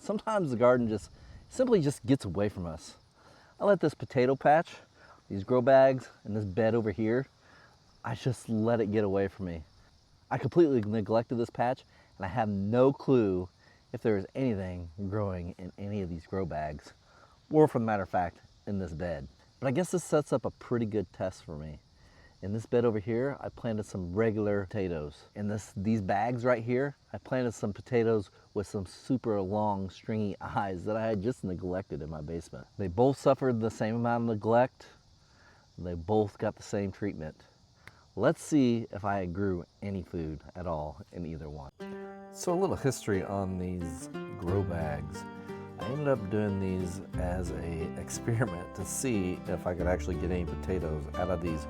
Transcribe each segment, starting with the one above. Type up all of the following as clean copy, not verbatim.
sometimes the garden just simply just gets away from us. I let this potato patch, these grow bags, and this bed over here, I just let it get away from me. I completely neglected this patch, and I have no clue if there is anything growing in any of these grow bags, or for the matter of fact, in this bed. But I guess this sets up a pretty good test for me. In this bed over here, I planted some regular potatoes. In these bags right here, I planted some potatoes with some super long stringy eyes that I had just neglected in my basement. They both suffered the same amount of neglect. They both got the same treatment. Let's see if I grew any food at all in either one. So a little history on these grow bags. I ended up doing these as an experiment to see if I could actually get any potatoes out of these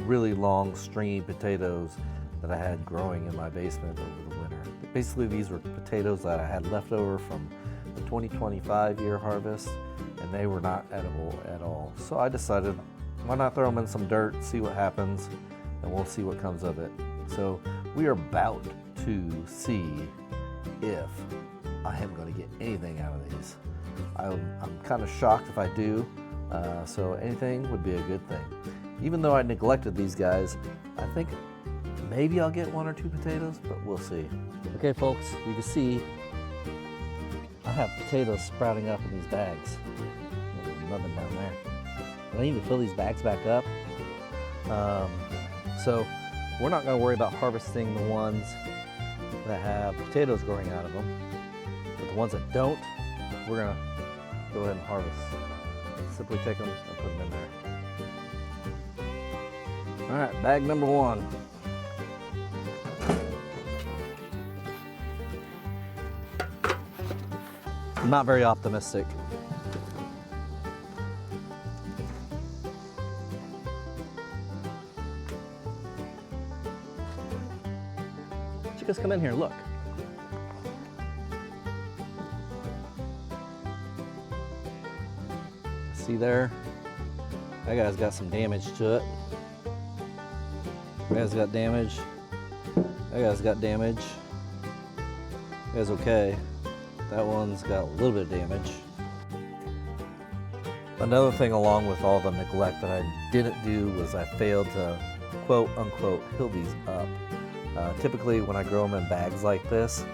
really long stringy potatoes that I had growing in my basement over the winter. Basically, these were potatoes that I had left over from the 2025 year harvest, and they were not edible at all. So I decided, why not throw them in some dirt, see what happens, and we'll see what comes of it. So we are about to see if I am going to get anything out of these. I'm kind of shocked if I do, so anything would be a good thing. Even though I neglected these guys, I think maybe I'll get 1 or 2 potatoes, but we'll see. Okay folks, you can see I have potatoes sprouting up in these bags. There's nothing down there. I need to fill these bags back up. So we're not going to worry about harvesting the ones that have potatoes growing out of them. But the ones that don't, we're going to go ahead and harvest. Simply take them and put them in there. All right, bag number 1. I'm not very optimistic. You just come in here, look. See there? That guy's got some damage to it. That guy's got damage. That guy's got damage. That guy's okay. That one's got a little bit of damage. Another thing along with all the neglect that I didn't do was I failed to quote unquote heal these up. Typically when I grow them in bags like this,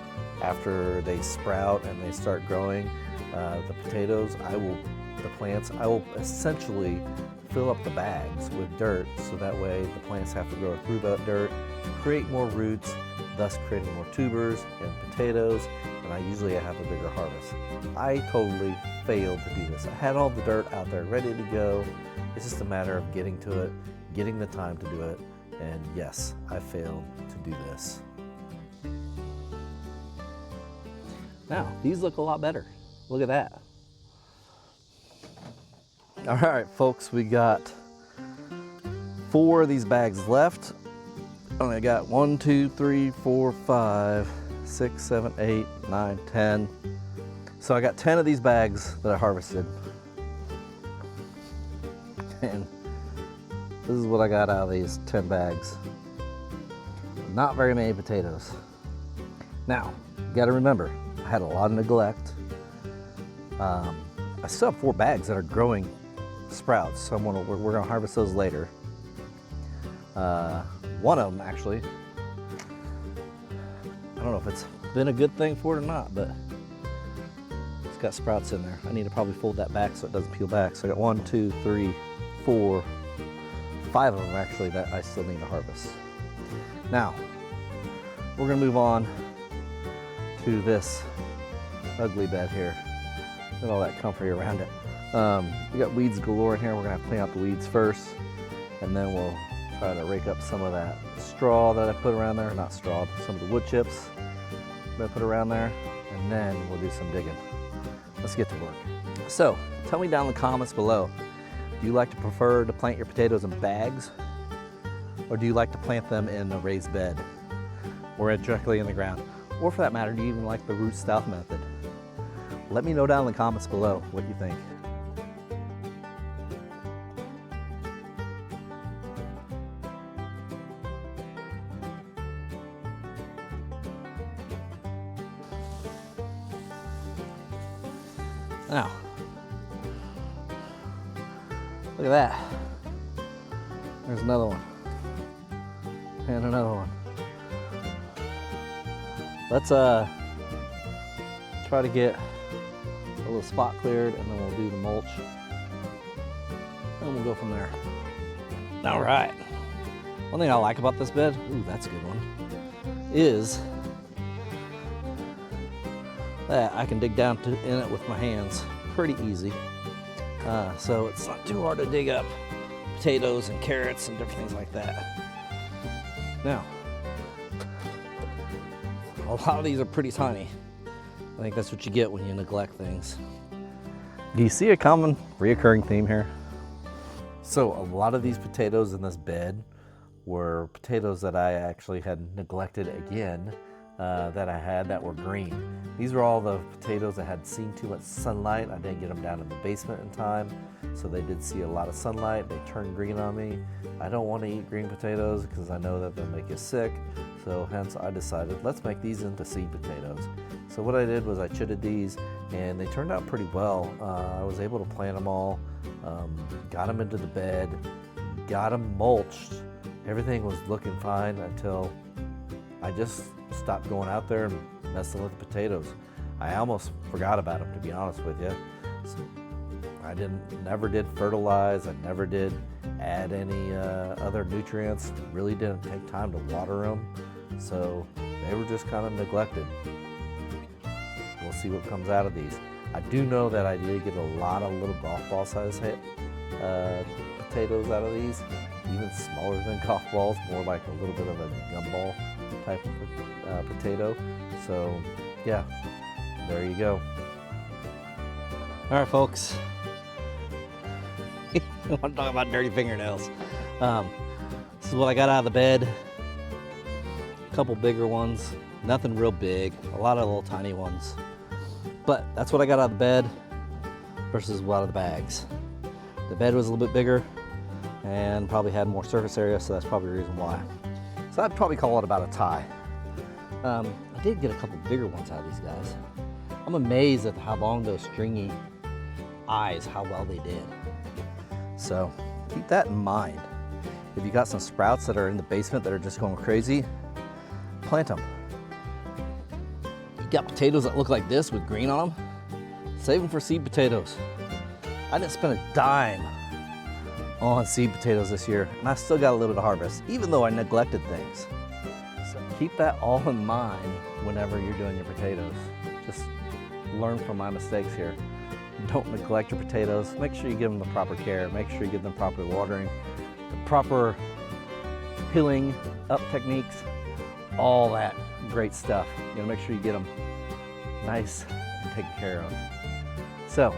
after they sprout and they start growing, the potatoes, I will essentially fill up the bags with dirt so that way the plants have to grow through that dirt, create more roots, thus creating more tubers and potatoes, and I usually have a bigger harvest. I totally failed to do this. I had all the dirt out there ready to go. It's just a matter of getting to it, getting the time to do it, and yes, I failed to do this. Now, these look a lot better. Look at that. All right, folks, we got 4 of these bags left. Only got 1, 2, 3, 4, 5, 6, 7, 8, 9, 10. So I got 10 of these bags that I harvested. And this is what I got out of these 10 bags. Not very many potatoes. Now, you gotta remember, I had a lot of neglect. I still have 4 bags that are growing sprouts, so we're gonna harvest those later. One of them actually, I don't know if it's been a good thing for it or not, but it's got sprouts in there. I need to probably fold that back so it doesn't peel back. So I got 1, 2, 3, 4, 5 of them actually that I still need to harvest. Now, we're gonna move on to this ugly bed here. Look at all that comfrey around it. We got weeds galore in here. We're gonna have to clean out the weeds first, and then we'll try to rake up some of that straw that I put around there. Not straw, but some of the wood chips that I put around there, and then we'll do some digging. Let's get to work. So, tell me down in the comments below, do you like to prefer to plant your potatoes in bags, or do you like to plant them in a raised bed, or directly in the ground? Or for that matter, do you even like the root style method? Let me know down in the comments below what you think. Now, look at that. There's another one. And another one. Let's try to get a little spot cleared, and then we'll do the mulch. And we'll go from there. All right. One thing I like about this bed, ooh, that's a good one, is that I can dig down in it with my hands pretty easy. So it's not too hard to dig up potatoes and carrots and different things like that. Now, a lot of these are pretty tiny. I think that's what you get when you neglect things. Do you see a common reoccurring theme here? So a lot of these potatoes in this bed were potatoes that I actually had neglected again, that I had that were green. These are all the potatoes that had seen too much sunlight. I didn't get them down in the basement in time, so they did see a lot of sunlight. They turned green on me. I don't want to eat green potatoes because I know that they'll make you sick, so hence I decided let's make these into seed potatoes. So what I did was I chitted these, and they turned out pretty well. I was able to plant them all, got them into the bed, got them mulched. Everything was looking fine until I just stopped going out there and messing with the potatoes. I almost forgot about them, to be honest with you. So I never did fertilize. I never did add any other nutrients. Really didn't take time to water them. So they were just kind of neglected. We'll see what comes out of these. I do know that I did get a lot of little golf ball size potatoes out of these, even smaller than golf balls, more like a little bit of a gumball type of potato. So yeah, there you go. All right, folks. I want to talk about dirty fingernails. This is what I got out of the bed. A couple bigger ones, nothing real big, a lot of little tiny ones. But that's what I got out of the bed versus a lot of the bags. The bed was a little bit bigger and probably had more surface area, so that's probably the reason why. So I'd probably call it about a tie. I did get a couple bigger ones out of these guys. I'm amazed at how long those stringy eyes, how well they did. So keep that in mind. If you got some sprouts that are in the basement that are just going crazy, plant them. You got potatoes that look like this with green on them, save them for seed potatoes. I didn't spend a dime on seed potatoes this year, and I still got a little bit of harvest, even though I neglected things. So keep that all in mind whenever you're doing your potatoes. Just learn from my mistakes here. Don't neglect your potatoes. Make sure you give them the proper care. Make sure you give them proper watering, the proper peeling up techniques, all that great stuff. You know, make sure you get them nice and taken care of. So,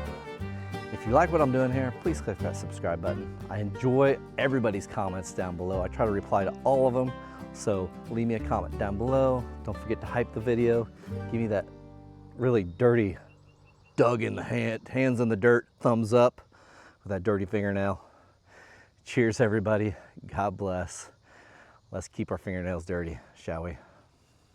if you like what I'm doing here, please click that subscribe button. I enjoy everybody's comments down below. I try to reply to all of them, so leave me a comment down below. Don't forget to hype the video. Give me that really dirty, dug in the hands in the dirt, thumbs up with that dirty fingernail. Cheers, everybody. God bless. Let's keep our fingernails dirty, shall we?